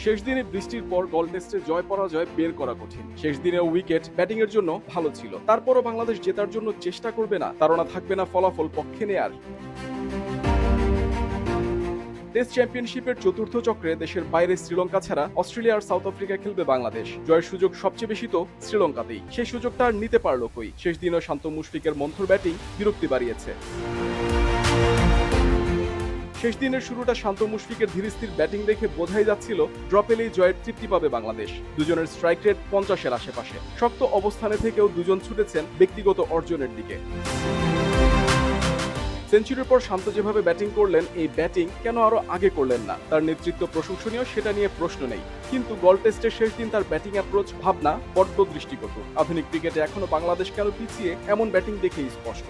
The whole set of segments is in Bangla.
শেষ দিনে বৃষ্টির পর গল টেস্টে জয় পরাজয় বের করা কঠিন। শেষ দিনে উইকেট ব্যাটিং এর জন্য ভালো ছিল, তারপরও বাংলাদেশ জেতার জন্য চেষ্টা করবে না, তারা থাকবে না ফলাফল পক্ষে নেয়ার। টেস্ট চ্যাম্পিয়নশিপের চতুর্থ চক্রে দেশের বাইরে শ্রীলঙ্কা ছাড়া অস্ট্রেলিয়া আর সাউথ আফ্রিকা খেলবে বাংলাদেশ। জয়ের সুযোগ সবচেয়ে বেশি তো শ্রীলঙ্কাতেই, সেই সুযোগটা আর নিতে পারল কই। শেষ দিনও শান্ত মুশফিকের মন্থর ব্যাটিং বিরক্তি বাড়িয়েছে। শেষ দিনের শুরুটা শান্ত মুশফিকের ধীরস্থির ব্যাটিং দেখে বোঝাই যাচ্ছিল ড্র পেলেই জয়ের তৃপ্তি পাবে বাংলাদেশ। দুজনের স্ট্রাইক রেট 50-এর আশেপাশে। শক্ত অবস্থানে থেকেও দুজন ছুটেছেন ব্যক্তিগত অর্জনের দিকে। সেঞ্চুরির পর শান্ত যেভাবে ব্যাটিং করলেন, এই ব্যাটিং কেন আরো আগে করলেন না? তার নেতৃত্ব প্রশংসনীয়, সেটা নিয়ে প্রশ্ন নেই, কিন্তু গল টেস্টের শেষ দিন তার ব্যাটিং অ্যাপ্রোচ ভাবনা বড্ড দৃষ্টিকটু। আধুনিক ক্রিকেটে এখনো বাংলাদেশ কেন পিছিয়ে, এমন ব্যাটিং দেখেই স্পষ্ট।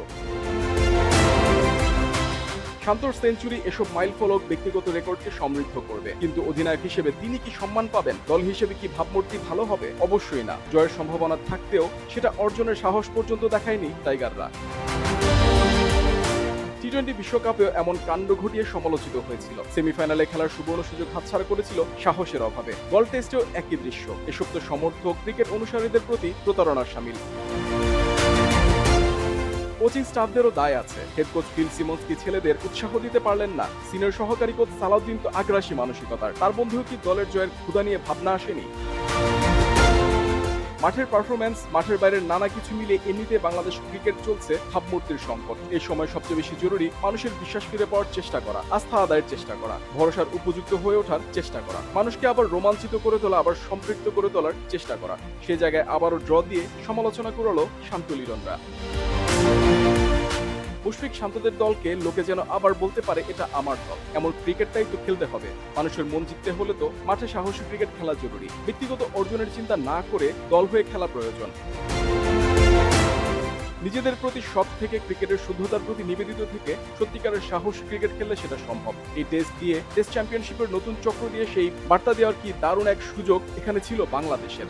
শান্তর সেঞ্চুরি এসব মাইল ফলক ব্যক্তিগত রেকর্ডকে সমৃদ্ধ করবে, কিন্তু অধিনায়ক হিসেবে তিনি কি সম্মান পাবেন? দল হিসেবে কি ভাবমূর্তি ভালো হবে? অবশ্যই না। জয়ের সম্ভাবনা থাকতেও সেটা অর্জনের সাহস পর্যন্ত দেখায়নি টাইগাররা। টি-20 বিশ্বকাপেও এমন কাণ্ড ঘটিয়ে সমালোচিত হয়েছিল। সেমিফাইনালে খেলার সুবর্ণ সুযোগ হাতছাড়া করেছিল সাহসের অভাবে। গল টেস্টেও একই দৃশ্য। এসব তো সমর্থক ক্রিকেট অনুসারীদের প্রতি প্রতারণার শামিল। কোচিং স্টাফদেরও দায় আছে। হেড কোচ ফিল সিমন্স কি ছেলেদের উৎসাহ দিতে পারলেন না? সিনিয়র সহকারী কোচ সালাউদ্দিন তো আগ্রাসী মানসিকতার। তার বন্ধুও কি দলের জয়ের ক্ষুধা নিয়ে ভাবনা আসেনি? মাঠের পারফরম্যান্স, মাঠের বাইরের নানা কিছু মিলে এমনিতে বাংলাদেশ ক্রিকেট চলছে ভাবমূর্তির সংকট। এই সময় সবচেয়ে বেশি জরুরি মানুষের বিশ্বাস ফিরে পাওয়ার চেষ্টা করা, আস্থা আদায়ের চেষ্টা করা, ভরসার উপযুক্ত হয়ে ওঠার চেষ্টা করা, মানুষকে আবার রোমাঞ্চিত করে তোলা, আবার সম্পৃক্ত করে তোলার চেষ্টা করা। সে জায়গায় আবারও ড্র দিয়ে সমালোচনা করলো শান্ত লিডনরা। মুশফিক শান্তদের দলকে লোকে যেন আবার বলতে পারে এটা আমার দল। এমন ক্রিকেটটাই তো খেলতে হবে। মানুষের মন জিততে হলে তো মাঠে সাহসী ক্রিকেট খেলা জরুরি। ব্যক্তিগত অর্জনের চিন্তা না করে দল হয়ে খেলা প্রয়োজন। নিজেদের প্রতি সৎ থেকে, ক্রিকেটের শুদ্ধতার প্রতি নিবেদিত থেকে সত্যিকারের সাহসী ক্রিকেট খেললে সেটা সম্ভব। এই টেস্ট দিয়ে, টেস্ট চ্যাম্পিয়নশিপের নতুন চক্র দিয়ে সেই বার্তা দেওয়ার কি দারুণ এক সুযোগ এখানে ছিল বাংলাদেশের।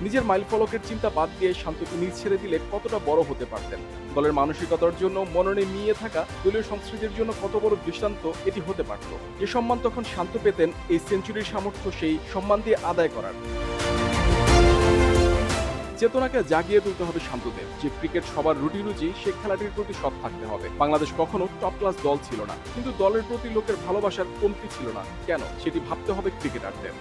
নিজের মাইলফলকের চিন্তা বাদ দিয়ে শান্ত ইনিংস ছেড়ে দিলে কতটা বড় হতে পারতেন। দলের মানসিকতার জন্য মননে মিয়ে থাকা দলীয় সংস্কৃতির জন্য কত বড় দৃষ্টান্ত এটি হতে পারত। যে সম্মান তখন শান্ত পেতেন, এই সেঞ্চুরির সামর্থ্য সেই সম্মান দিয়ে আদায় করার। চেতনাকে জাগিয়ে তুলতে হবে শান্তদের। যে ক্রিকেট সবার রুটি রুজি, সে খেলাটির প্রতি সৎ থাকতে হবে। বাংলাদেশ কখনো টপ ক্লাস দল ছিল না, কিন্তু দলের প্রতি লোকের ভালোবাসার কমতি ছিল না কেন, সেটি ভাবতে হবে ক্রিকেটারদের।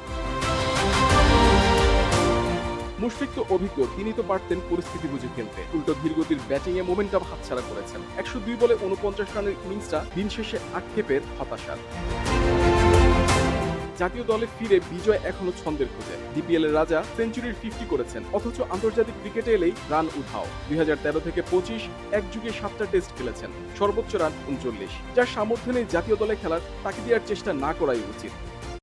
মুশফিক তো অভিজ্ঞ, তিনি তো পারতেন পরিস্থিতি বুঝে খেলতে। উল্টো ধীরগতির ব্যাটিং এ মোমেন্টাম হাতছাড়া করেছেন। 102 বলে 49 রানের ইনিংসটা দিন শেষে আক্ষেপের, হতাশার। জাতীয় দলে ফিরে বিজয় এখনো ছন্দের খোঁজে। ডিপিএল এর রাজা সেঞ্চুরির 50 করেছেন, অথচ আন্তর্জাতিক ক্রিকেটে এলেই রান উধাও। 2013 থেকে 25 এক যুগে 7টা টেস্ট খেলেছেন, সর্বোচ্চ রান 39। যার সামর্থ্য নেই জাতীয় দলে খেলার, তাকে দেওয়ার চেষ্টা না করাই উচিত।